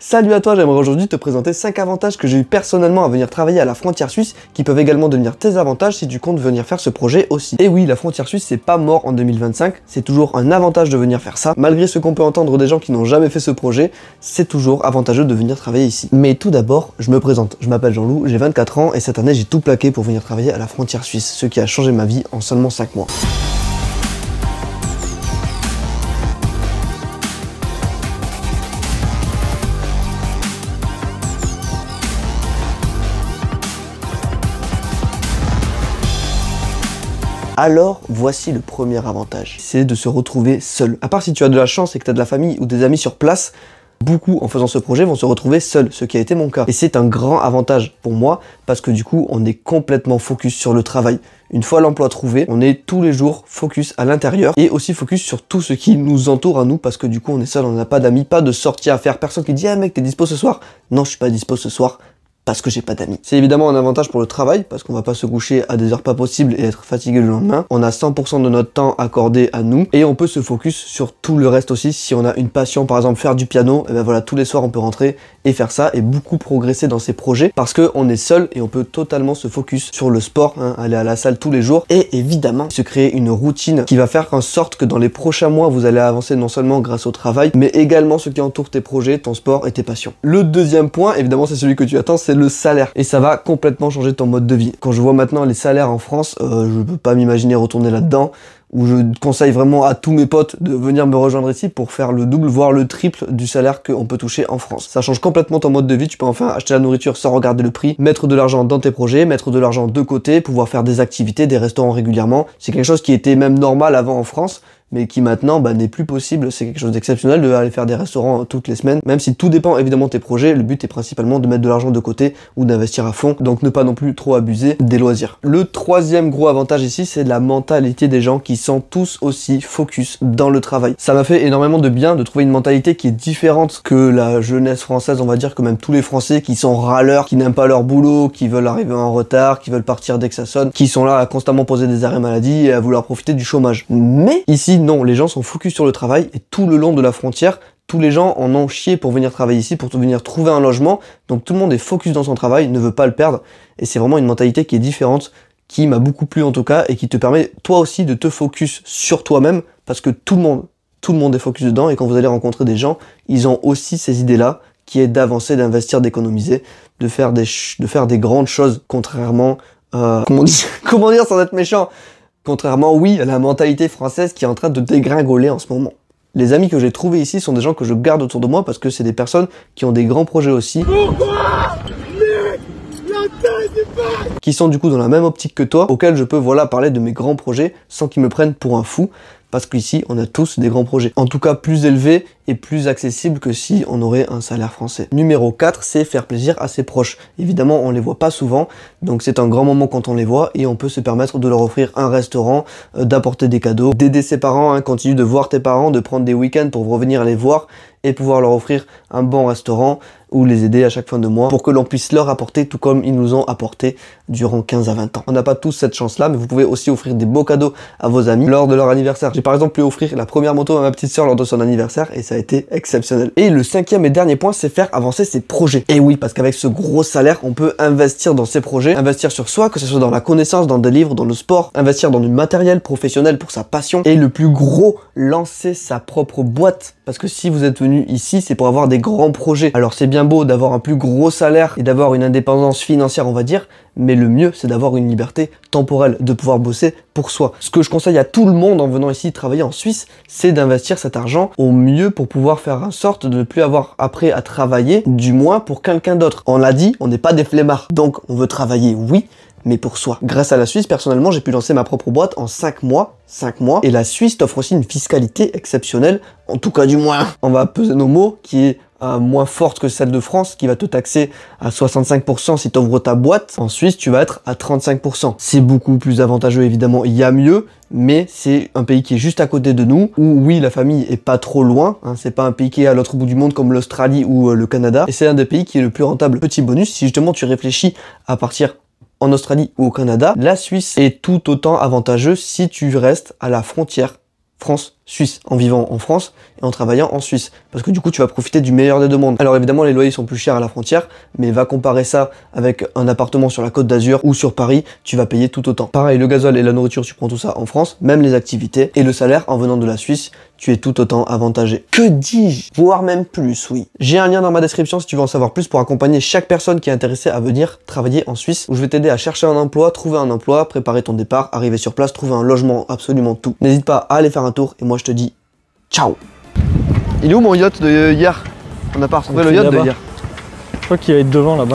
Salut à toi, j'aimerais aujourd'hui te présenter 5 avantages que j'ai eu personnellement à venir travailler à la frontière suisse qui peuvent également devenir tes avantages si tu comptes venir faire ce projet aussi. Et oui, la frontière suisse c'est pas mort en 2025, c'est toujours un avantage de venir faire ça. Malgré ce qu'on peut entendre des gens qui n'ont jamais fait ce projet, c'est toujours avantageux de venir travailler ici. Mais tout d'abord, je me présente, je m'appelle Jean-Loup, j'ai 24 ans et cette année j'ai tout plaqué pour venir travailler à la frontière suisse, ce qui a changé ma vie en seulement 5 mois. Alors, voici le premier avantage, c'est de se retrouver seul. À part si tu as de la chance et que tu as de la famille ou des amis sur place, beaucoup en faisant ce projet vont se retrouver seuls, ce qui a été mon cas. Et c'est un grand avantage pour moi parce que du coup, on est complètement focus sur le travail. Une fois l'emploi trouvé, on est tous les jours focus à l'intérieur et aussi focus sur tout ce qui nous entoure à nous parce que du coup, on est seul, on n'a pas d'amis, pas de sortie à faire. Personne qui dit « Ah mec, t'es dispo ce soir ?» Non, je suis pas dispo ce soir. Parce que j'ai pas d'amis. C'est évidemment un avantage pour le travail, parce qu'on va pas se coucher à des heures pas possibles et être fatigué le lendemain. On a 100% de notre temps accordé à nous, et on peut se focus sur tout le reste aussi. Si on a une passion, par exemple faire du piano, et ben voilà, tous les soirs on peut rentrer et faire ça, et beaucoup progresser dans ses projets, parce qu'on est seul et on peut totalement se focus sur le sport, hein, aller à la salle tous les jours, et évidemment se créer une routine qui va faire en sorte que dans les prochains mois, vous allez avancer non seulement grâce au travail, mais également ce qui entoure tes projets, ton sport et tes passions. Le deuxième point, évidemment c'est celui que tu attends, c'est le salaire. Et ça va complètement changer ton mode de vie. Quand je vois maintenant les salaires en France, je peux pas m'imaginer retourner là-dedans, où je conseille vraiment à tous mes potes de venir me rejoindre ici pour faire le double, voire le triple du salaire qu'on peut toucher en France. Ça change complètement ton mode de vie, tu peux enfin acheter la nourriture sans regarder le prix, mettre de l'argent dans tes projets, mettre de l'argent de côté, pouvoir faire des activités, des restaurants régulièrement. C'est quelque chose qui était même normal avant en France, mais qui maintenant n'est plus possible. C'est quelque chose d'exceptionnel de aller faire des restaurants toutes les semaines, même si tout dépend évidemment de tes projets. Le but est principalement de mettre de l'argent de côté ou d'investir à fond, donc ne pas non plus trop abuser des loisirs. Le troisième gros avantage ici, c'est la mentalité des gens qui sont tous aussi focus dans le travail. Ça m'a fait énormément de bien de trouver une mentalité qui est différente que la jeunesse française, on va dire, que même tous les Français qui sont râleurs, qui n'aiment pas leur boulot, qui veulent arriver en retard, qui veulent partir dès que ça sonne, qui sont là à constamment poser des arrêts maladie et à vouloir profiter du chômage. Mais ici, non, les gens sont focus sur le travail et tout le long de la frontière, tous les gens en ont chié pour venir travailler ici, pour venir trouver un logement. Donc tout le monde est focus dans son travail, ne veut pas le perdre. Et c'est vraiment une mentalité qui est différente, qui m'a beaucoup plu en tout cas, et qui te permet toi aussi de te focus sur toi-même, parce que tout le monde est focus dedans, et quand vous allez rencontrer des gens, ils ont aussi ces idées-là, qui est d'avancer, d'investir, d'économiser, de faire des grandes choses, contrairement comment dire sans être méchant, contrairement, oui, à la mentalité française qui est en train de dégringoler en ce moment. Les amis que j'ai trouvés ici sont des gens que je garde autour de moi parce que c'est des personnes qui ont des grands projets aussi. Pourquoi qui sont du coup dans la même optique que toi, auxquels je peux parler de mes grands projets sans qu'ils me prennent pour un fou. Parce qu'ici, on a tous des grands projets. En tout cas, plus élevés et plus accessibles que si on aurait un salaire français. Numéro 4, c'est faire plaisir à ses proches. Évidemment, on les voit pas souvent, donc c'est un grand moment quand on les voit et on peut se permettre de leur offrir un restaurant, d'apporter des cadeaux, d'aider ses parents, continue de voir tes parents, de prendre des week-ends pour revenir les voir et pouvoir leur offrir un bon restaurant ou les aider à chaque fin de mois pour que l'on puisse leur apporter tout comme ils nous ont apporté durant 15 à 20 ans. On n'a pas tous cette chance-là, mais vous pouvez aussi offrir des beaux cadeaux à vos amis lors de leur anniversaire. J'ai par exemple pu offrir la première moto à ma petite sœur lors de son anniversaire et ça a été exceptionnel. Et le cinquième et dernier point, c'est faire avancer ses projets. Et oui, parce qu'avec ce gros salaire, on peut investir dans ses projets, investir sur soi, que ce soit dans la connaissance, dans des livres, dans le sport, investir dans du matériel professionnel pour sa passion et le plus gros, lancer sa propre boîte. Parce que si vous êtes venu ici, c'est pour avoir des grands projets. Alors c'est bien beau d'avoir un plus gros salaire et d'avoir une indépendance financière, on va dire, mais le mieux, c'est d'avoir une liberté temporelle, de pouvoir bosser pour soi. Ce que je conseille à tout le monde en venant ici travailler en Suisse, c'est d'investir cet argent au mieux pour pouvoir faire en sorte de ne plus avoir après à travailler, du moins pour quelqu'un d'autre. On l'a dit, on n'est pas des flemmards, donc on veut travailler, oui, mais pour soi. Grâce à la Suisse, personnellement, j'ai pu lancer ma propre boîte en 5 mois. Et la Suisse t'offre aussi une fiscalité exceptionnelle, en tout cas du moins. On va peser nos mots, qui est moins forte que celle de France, qui va te taxer à 65% si tu ouvres ta boîte. En Suisse, tu vas être à 35%. C'est beaucoup plus avantageux, évidemment. Il y a mieux, mais c'est un pays qui est juste à côté de nous, où oui, la famille est pas trop loin. C'est pas un pays qui est à l'autre bout du monde comme l'Australie ou le Canada. Et c'est un des pays qui est le plus rentable. Petit bonus, si justement tu réfléchis à partir en Australie ou au Canada, la Suisse est tout autant avantageux si tu restes à la frontière France suisse en vivant en France et en travaillant en Suisse. Parce que du coup, tu vas profiter du meilleur des deux mondes. Alors évidemment, les loyers sont plus chers à la frontière, mais va comparer ça avec un appartement sur la Côte d'Azur ou sur Paris, tu vas payer tout autant. Pareil, le gasoil et la nourriture, tu prends tout ça en France, même les activités. Et le salaire, en venant de la Suisse, tu es tout autant avantagé. Que dis-je? Voire même plus, oui. J'ai un lien dans ma description si tu veux en savoir plus pour accompagner chaque personne qui est intéressée à venir travailler en Suisse, où je vais t'aider à chercher un emploi, trouver un emploi, préparer ton départ, arriver sur place, trouver un logement, absolument tout. N'hésite pas à aller faire un tour et moi je te dis ciao. Il est où mon yacht de hier? On n'a pas retrouvé le yacht de hier. Je crois qu'il va être devant là-bas.